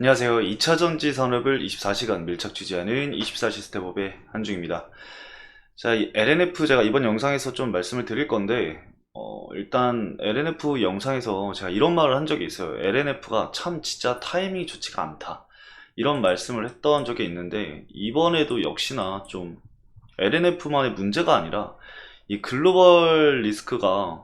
안녕하세요. 2차전지 산업을 24시간 밀착 취재하는 24시 스텝업의 한중입니다. 자, 이 LNF 제가 이번 영상에서 좀 말씀을 드릴 건데, 일단 LNF 영상에서 제가 이런 말을 한 적이 있어요. LNF가 참 진짜 타이밍이 좋지가 않다. 이런 말씀을 했던 적이 있는데, 이번에도 역시나 좀 LNF만의 문제가 아니라 이 글로벌 리스크가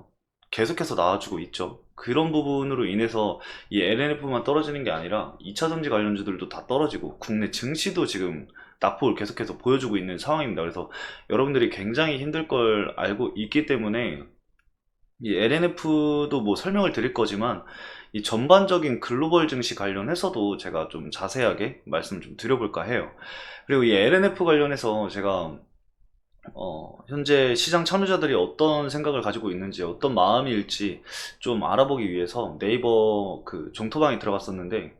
계속해서 나와주고 있죠. 그런 부분으로 인해서 이 LNF만 떨어지는 게 아니라 2차전지 관련주들도 다 떨어지고 국내 증시도 지금 낙폭을 계속해서 보여주고 있는 상황입니다. 그래서 여러분들이 굉장히 힘들 걸 알고 있기 때문에 이 LNF도 뭐 설명을 드릴 거지만 이 전반적인 글로벌 증시 관련해서도 제가 좀 자세하게 말씀 좀 드려볼까 해요. 그리고 이 LNF 관련해서 제가 현재 시장 참여자들이 어떤 생각을 가지고 있는지, 어떤 마음일지 좀 알아보기 위해서 네이버 그 종토방에 들어갔었는데,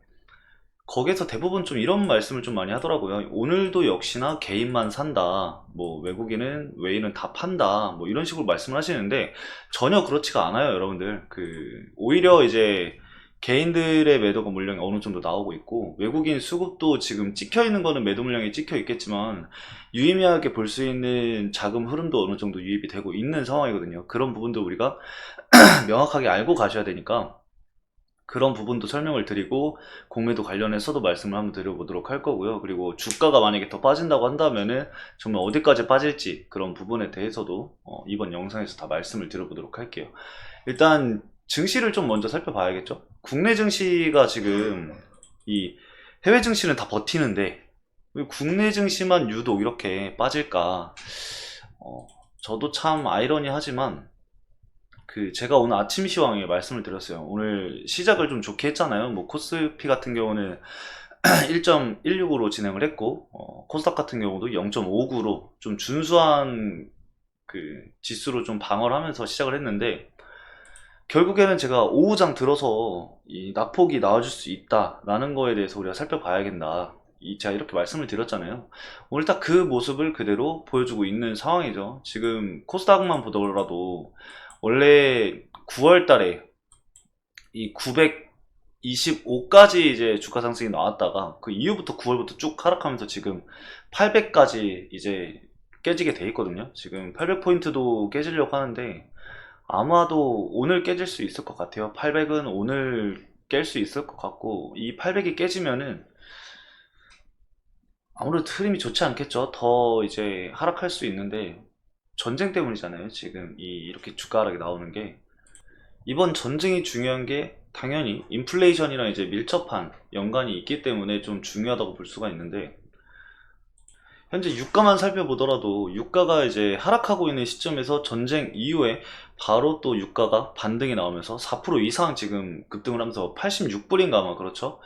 거기에서 대부분 좀 이런 말씀을 좀 많이 하더라고요. 오늘도 역시나 개인만 산다. 뭐 외국인은 다 판다. 뭐 이런 식으로 말씀을 하시는데 전혀 그렇지가 않아요, 여러분들. 오히려 이제 개인들의 매도 물량이 어느 정도 나오고 있고 외국인 수급도 지금 찍혀 있는 거는 매도 물량이 찍혀 있겠지만 유의미하게 볼 수 있는 자금 흐름도 어느 정도 유입이 되고 있는 상황이거든요. 그런 부분도 우리가 명확하게 알고 가셔야 되니까 그런 부분도 설명을 드리고 공매도 관련해서도 말씀을 한번 드려보도록 할 거고요. 그리고 주가가 만약에 더 빠진다고 한다면은 정말 어디까지 빠질지 그런 부분에 대해서도 이번 영상에서 다 말씀을 드려보도록 할게요. 일단 증시를 좀 먼저 살펴봐야겠죠. 국내 증시가 지금 이 해외 증시는 다 버티는데 왜 국내 증시만 유독 이렇게 빠질까? 저도 참 아이러니하지만 제가 오늘 아침 시황에 말씀을 드렸어요. 오늘 시작을 좀 좋게 했잖아요. 뭐 코스피 같은 경우는 1.16으로 진행을 했고 코스닥 같은 경우도 0.59로 좀 준수한 지수로 좀 방어를 하면서 시작을 했는데 결국에는 제가 오후장 들어서 이 낙폭이 나와줄 수 있다라는 거에 대해서 우리가 살펴봐야겠다. 제가 이렇게 말씀을 드렸잖아요. 오늘 딱 그 모습을 그대로 보여주고 있는 상황이죠. 지금 코스닥만 보더라도 원래 9월 달에 이 925까지 이제 주가 상승이 나왔다가 그 이후부터 9월부터 쭉 하락하면서 지금 800까지 이제 깨지게 돼 있거든요. 지금 800포인트도 깨지려고 하는데 아마도 오늘 깨질 수 있을 것 같아요. 800은 오늘 깰 수 있을 것 같고 이 800이 깨지면은 아무래도 흐름이 좋지 않겠죠. 더 이제 하락할 수 있는데 전쟁 때문이잖아요. 지금 이렇게 주가 하락이 나오는 게 이번 전쟁이 중요한 게 당연히 인플레이션이랑 이제 밀접한 연관이 있기 때문에 좀 중요하다고 볼 수가 있는데 현재 유가만 살펴보더라도 유가가 이제 하락하고 있는 시점에서 전쟁 이후에 바로 또 유가가 반등이 나오면서 4% 이상 지금 급등을 하면서 86불인가 아마 그렇죠?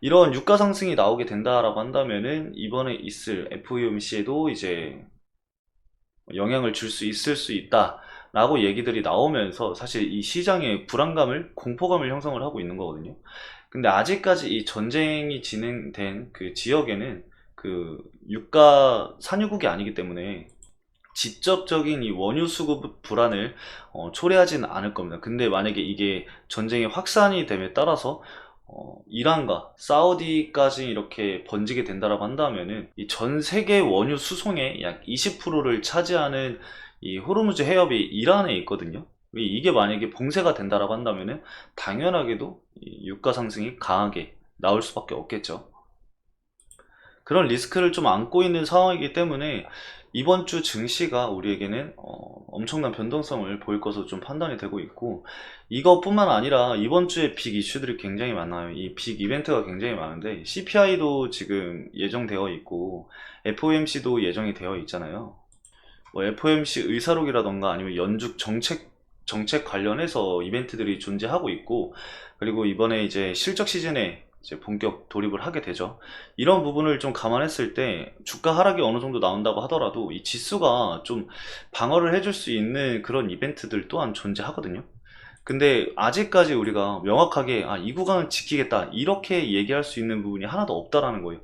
이런 유가 상승이 나오게 된다라고 한다면은 이번에 있을 FOMC에도 이제 영향을 줄 수 있을 수 있다라고 얘기들이 나오면서 사실 이 시장의 불안감을 공포감을 형성을 하고 있는 거거든요. 근데 아직까지 이 전쟁이 진행된 그 지역에는 유가 산유국이 아니기 때문에 직접적인 이 원유 수급 불안을 초래하지는 않을 겁니다. 근데 만약에 이게 전쟁의 확산이 됨에 따라서 이란과 사우디까지 이렇게 번지게 된다라고 한다면은 이 전 세계 원유 수송의 약 20%를 차지하는 이 호르무즈 해협이 이란에 있거든요. 이게 만약에 봉쇄가 된다라고 한다면은 당연하게도 이 유가 상승이 강하게 나올 수밖에 없겠죠. 그런 리스크를 좀 안고 있는 상황이기 때문에 이번 주 증시가 우리에게는 엄청난 변동성을 보일 것으로 좀 판단이 되고 있고 이것뿐만 아니라 이번 주에 빅 이슈들이 굉장히 많아요. 이 빅 이벤트가 굉장히 많은데 CPI도 지금 예정되어 있고 FOMC도 예정이 되어 있잖아요. 뭐 FOMC 의사록이라던가 아니면 연준 정책 관련해서 이벤트들이 존재하고 있고 그리고 이번에 이제 실적 시즌에 이제 본격 돌입을 하게 되죠. 이런 부분을 좀 감안했을 때 주가 하락이 어느 정도 나온다고 하더라도 이 지수가 좀 방어를 해줄 수 있는 그런 이벤트들 또한 존재하거든요. 근데 아직까지 우리가 명확하게 이 구간을 지키겠다 이렇게 얘기할 수 있는 부분이 하나도 없다라는 거예요.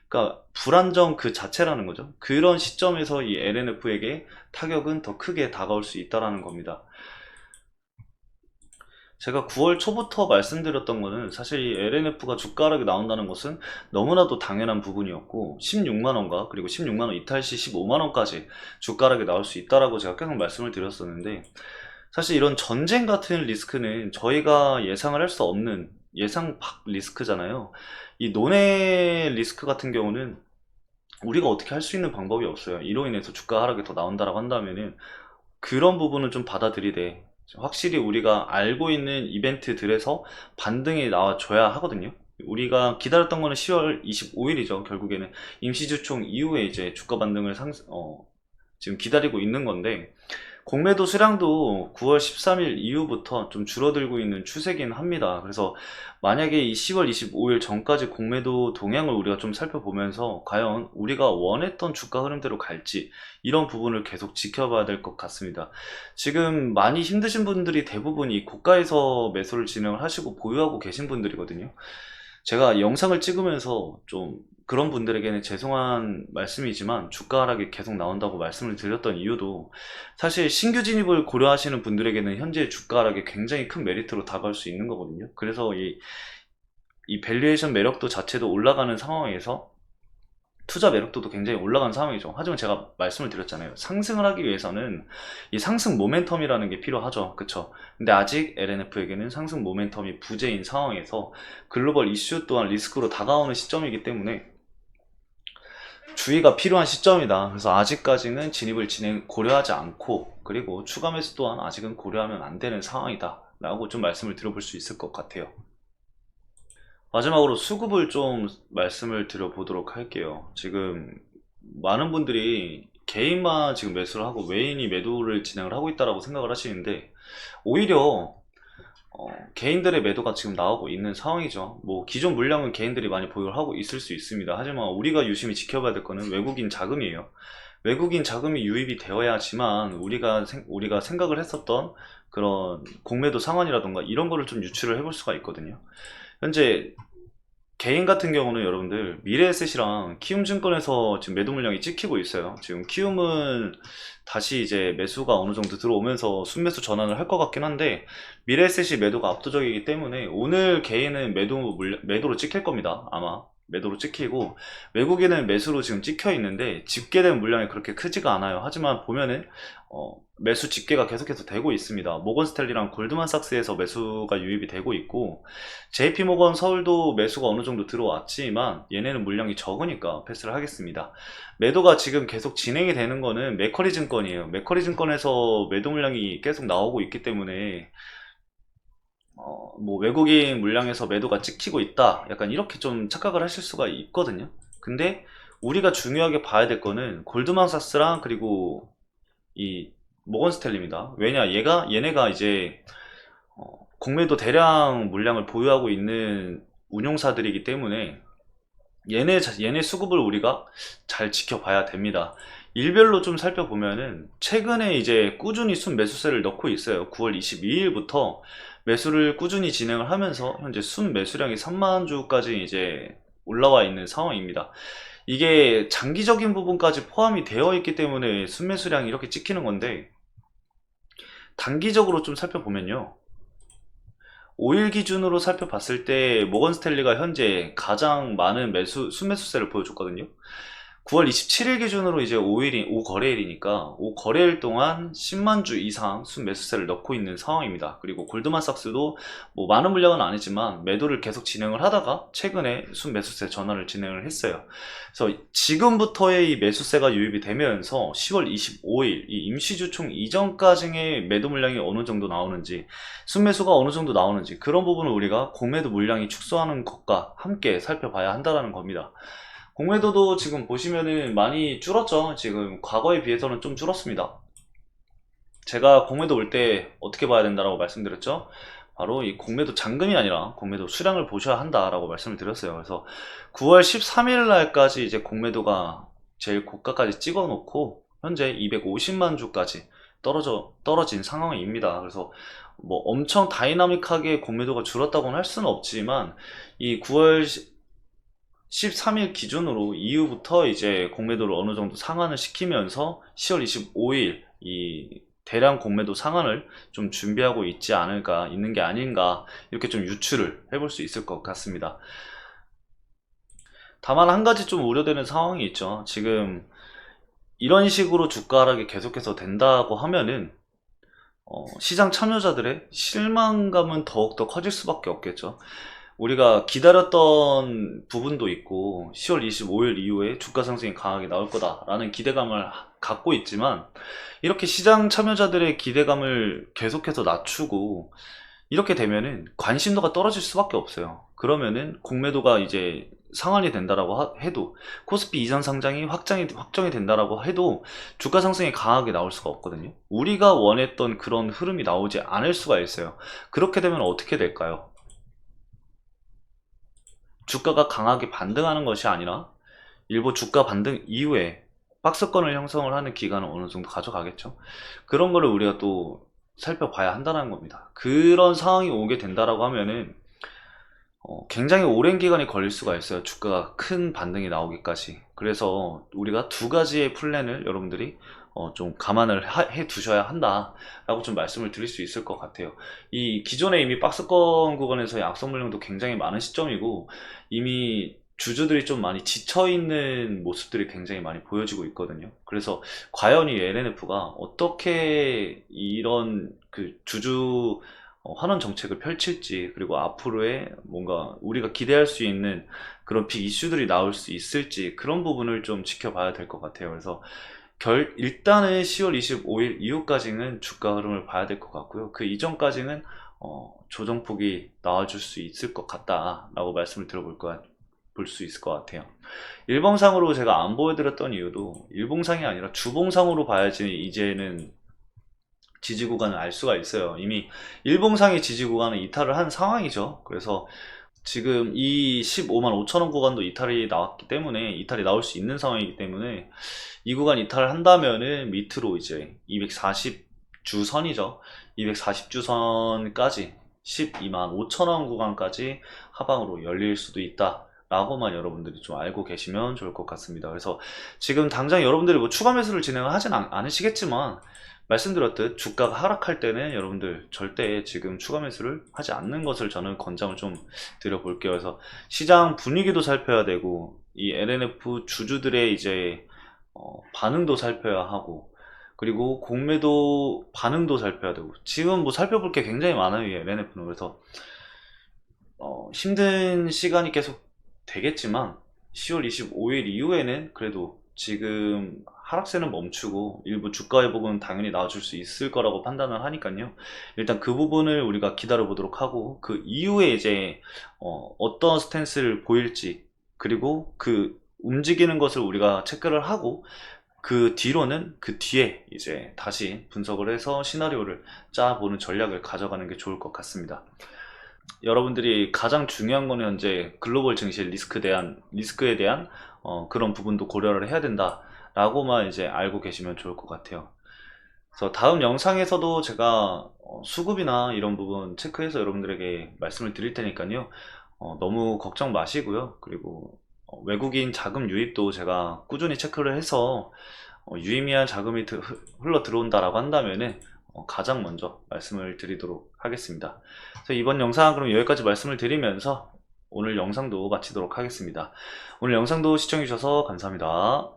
그러니까 불안정 그 자체라는 거죠. 그런 시점에서 이 LNF에게 타격은 더 크게 다가올 수 있다라는 겁니다. 제가 9월 초부터 말씀드렸던 거는 사실 이 LNF가 주가 하락이 나온다는 것은 너무나도 당연한 부분이었고 16만원과 그리고 16만원 이탈 시 15만원까지 주가 하락이 나올 수 있다라고 제가 계속 말씀을 드렸었는데, 사실 이런 전쟁 같은 리스크는 저희가 예상을 할 수 없는 예상 밖 리스크잖아요. 이 논의 리스크 같은 경우는 우리가 어떻게 할 수 있는 방법이 없어요. 이로 인해서 주가 하락이 더 나온다라고 한다면은 그런 부분은 좀 받아들이되 확실히 우리가 알고 있는 이벤트들에서 반등이 나와줘야 하거든요. 우리가 기다렸던 거는 10월 25일이죠. 결국에는 임시주총 이후에 이제 주가 반등을 지금 기다리고 있는 건데, 공매도 수량도 9월 13일 이후부터 좀 줄어들고 있는 추세긴 합니다. 그래서 만약에 이 10월 25일 전까지 공매도 동향을 우리가 좀 살펴보면서 과연 우리가 원했던 주가 흐름대로 갈지, 이런 부분을 계속 지켜봐야 될 것 같습니다. 지금 많이 힘드신 분들이 대부분 이 고가에서 매수를 진행을 하시고 보유하고 계신 분들이거든요. 제가 영상을 찍으면서 좀 그런 분들에게는 죄송한 말씀이지만 주가 하락이 계속 나온다고 말씀을 드렸던 이유도, 사실 신규 진입을 고려하시는 분들에게는 현재 주가 하락이 굉장히 큰 메리트로 다가올 수 있는 거거든요. 그래서 이 밸류에이션 매력도 자체도 올라가는 상황에서 투자 매력도도 굉장히 올라간 상황이죠. 하지만 제가 말씀을 드렸잖아요. 상승을 하기 위해서는 이 상승 모멘텀이라는 게 필요하죠. 그쵸? 근데 아직 LNF에게는 상승 모멘텀이 부재인 상황에서 글로벌 이슈 또한 리스크로 다가오는 시점이기 때문에 주의가 필요한 시점이다. 그래서 아직까지는 진입을 고려하지 않고, 그리고 추가 매수 또한 아직은 고려하면 안 되는 상황이다 라고 좀 말씀을 드려볼 수 있을 것 같아요. 마지막으로 수급을 좀 말씀을 드려보도록 할게요. 지금 많은 분들이 개인만 지금 매수를 하고 외인이 매도를 진행을 하고 있다라고 생각을 하시는데, 오히려 개인들의 매도가 지금 나오고 있는 상황이죠. 뭐 기존 물량은 개인들이 많이 보유를 하고 있을 수 있습니다. 하지만 우리가 유심히 지켜봐야 될 거는 외국인 자금이에요. 외국인 자금이 유입이 되어야지만 우리가 생각을 했었던 그런 공매도 상환이라던가 이런 거를 좀 유출을 해볼 수가 있거든요. 현재 개인 같은 경우는 여러분들 미래에셋이랑 키움증권에서 지금 매도 물량이 찍히고 있어요. 지금 키움은 다시 이제 매수가 어느 정도 들어오면서 순매수 전환을 할 것 같긴 한데, 미래에셋이 매도가 압도적이기 때문에 오늘 개인은 매도로 찍힐 겁니다. 아마 매도로 찍히고, 외국인은 매수로 지금 찍혀 있는데 집계된 물량이 그렇게 크지가 않아요. 하지만 보면은 매수 집계가 계속해서 되고 있습니다. 모건스탠리랑 골드만삭스에서 매수가 유입이 되고 있고, JP모건 서울도 매수가 어느 정도 들어왔지만 얘네는 물량이 적으니까 패스를 하겠습니다. 매도가 지금 계속 진행이 되는 거는 맥커리 증권이에요. 맥커리 증권에서 매도 물량이 계속 나오고 있기 때문에 뭐 외국인 물량에서 매도가 찍히고 있다, 약간 이렇게 좀 착각을 하실 수가 있거든요. 근데 우리가 중요하게 봐야 될 거는 골드만삭스랑 그리고 이 모건스탠리입니다. 왜냐, 얘네가 이제 공매도 대량 물량을 보유하고 있는 운용사들이기 때문에 얘네 수급을 우리가 잘 지켜봐야 됩니다. 일별로 좀 살펴보면은 최근에 이제 꾸준히 순 매수세를 넣고 있어요. 9월 22일부터 매수를 꾸준히 진행을 하면서 현재 순 매수량이 3만 주까지 이제 올라와 있는 상황입니다. 이게 장기적인 부분까지 포함이 되어 있기 때문에 순매수량이 이렇게 찍히는 건데, 단기적으로 좀 살펴보면요, 5일 기준으로 살펴봤을 때 모건스탠리가 현재 가장 많은 순매수세를 보여줬거든요. 9월 27일 기준으로 이제 5거래일이니까 5거래일 동안 10만 주 이상 순매수세를 넣고 있는 상황입니다. 그리고 골드만삭스도 뭐 많은 물량은 아니지만 매도를 계속 진행을 하다가 최근에 순매수세 전환을 진행을 했어요. 그래서 지금부터의 이 매수세가 유입이 되면서 10월 25일 이 임시주총 이전까지의 매도 물량이 어느 정도 나오는지, 순매수가 어느 정도 나오는지, 그런 부분을 우리가 공매도 물량이 축소하는 것과 함께 살펴봐야 한다는 겁니다. 공매도도 지금 보시면은 많이 줄었죠. 지금 과거에 비해서는 좀 줄었습니다. 제가 공매도 올 때 어떻게 봐야 된다라고 말씀드렸죠. 바로 이 공매도 잔금이 아니라 공매도 수량을 보셔야 한다라고 말씀을 드렸어요. 그래서 9월 13일 날까지 이제 공매도가 제일 고가까지 찍어 놓고 현재 250만 주까지 떨어진 상황입니다. 그래서 뭐 엄청 다이나믹하게 공매도가 줄었다고는 할 수는 없지만, 이 9월 13일 기준으로 이후부터 이제 공매도를 어느 정도 상한을 시키면서 10월 25일 이 대량 공매도 상한을 좀 준비하고 있는 게 아닌가, 이렇게 좀 유추를 해볼 수 있을 것 같습니다. 다만 한 가지 좀 우려되는 상황이 있죠. 지금 이런 식으로 주가 하락이 계속해서 된다고 하면은 시장 참여자들의 실망감은 더욱더 커질 수밖에 없겠죠. 우리가 기다렸던 부분도 있고 10월 25일 이후에 주가 상승이 강하게 나올 거다라는 기대감을 갖고 있지만, 이렇게 시장 참여자들의 기대감을 계속해서 낮추고 이렇게 되면은 관심도가 떨어질 수밖에 없어요. 그러면은 공매도가 이제 상한이 된다라고 해도, 코스피 이전 상장이 확정이 된다라고 해도 주가 상승이 강하게 나올 수가 없거든요. 우리가 원했던 그런 흐름이 나오지 않을 수가 있어요. 그렇게 되면 어떻게 될까요? 주가가 강하게 반등하는 것이 아니라 일부 주가 반등 이후에 박스권을 형성을 하는 기간을 어느 정도 가져가겠죠. 그런 거를 우리가 또 살펴봐야 한다는 겁니다. 그런 상황이 오게 된다라고 하면은 굉장히 오랜 기간이 걸릴 수가 있어요. 주가가 큰 반등이 나오기까지. 그래서 우리가 두 가지의 플랜을 여러분들이 좀 감안을 해 두셔야 한다라고 좀 말씀을 드릴 수 있을 것 같아요. 이 기존에 이미 박스권 구간에서의 악성 물량도 굉장히 많은 시점이고, 이미 주주들이 좀 많이 지쳐있는 모습들이 굉장히 많이 보여지고 있거든요. 그래서 과연 이 LNF가 어떻게 이런 그 주주 환원 정책을 펼칠지, 그리고 앞으로의 뭔가 우리가 기대할 수 있는 그런 빅 이슈들이 나올 수 있을지, 그런 부분을 좀 지켜봐야 될 것 같아요. 그래서 일단은 10월 25일 이후까지는 주가 흐름을 봐야 될 것 같고요. 그 이전까지는 조정폭이 나와줄 수 있을 것 같다라고 말씀을 볼 수 있을 것 같아요. 일봉상으로 제가 안 보여드렸던 이유도, 일봉상이 아니라 주봉상으로 봐야지 이제는 지지 구간을 알 수가 있어요. 이미 일봉상의 지지 구간은 이탈을 한 상황이죠. 그래서 지금 이 15만 5천원 구간도 이탈이 나올 수 있는 상황이기 때문에, 이 구간 이탈을 한다면은 밑으로 이제 240주 선이죠. 240주 선까지 12만 5천원 구간까지 하방으로 열릴 수도 있다 라고만 여러분들이 좀 알고 계시면 좋을 것 같습니다. 그래서 지금 당장 여러분들이 뭐 추가 매수를 진행을 하진 않으시겠지만, 말씀드렸듯 주가가 하락할 때는 여러분들 절대 지금 추가 매수를 하지 않는 것을 저는 권장을 좀 드려볼게요. 그래서 시장 분위기도 살펴야 되고, 이 LNF 주주들의 이제 반응도 살펴야 하고, 그리고 공매도 반응도 살펴야 되고, 지금 뭐 살펴볼 게 굉장히 많아요, 이 LNF는. 그래서 힘든 시간이 계속 되겠지만 10월 25일 이후에는 그래도 지금 하락세는 멈추고 일부 주가 회복은 당연히 나와줄 수 있을 거라고 판단을 하니까요. 일단 그 부분을 우리가 기다려 보도록 하고, 그 이후에 이제 어떤 스탠스를 보일지, 그리고 그 움직이는 것을 우리가 체크를 하고, 그 뒤에 이제 다시 분석을 해서 시나리오를 짜보는 전략을 가져가는 게 좋을 것 같습니다. 여러분들이 가장 중요한 거는 현재 글로벌 증시 리스크에 대한 그런 부분도 고려를 해야 된다 라고만 이제 알고 계시면 좋을 것 같아요. 그래서 다음 영상에서도 제가 수급이나 이런 부분 체크해서 여러분들에게 말씀을 드릴 테니까요. 너무 걱정 마시고요. 그리고 외국인 자금 유입도 제가 꾸준히 체크를 해서 유의미한 자금이 흘러 들어온다라고 한다면은 가장 먼저 말씀을 드리도록 하겠습니다. 그래서 이번 영상 그럼 여기까지 말씀을 드리면서 오늘 영상도 마치도록 하겠습니다. 오늘 영상도 시청해주셔서 감사합니다.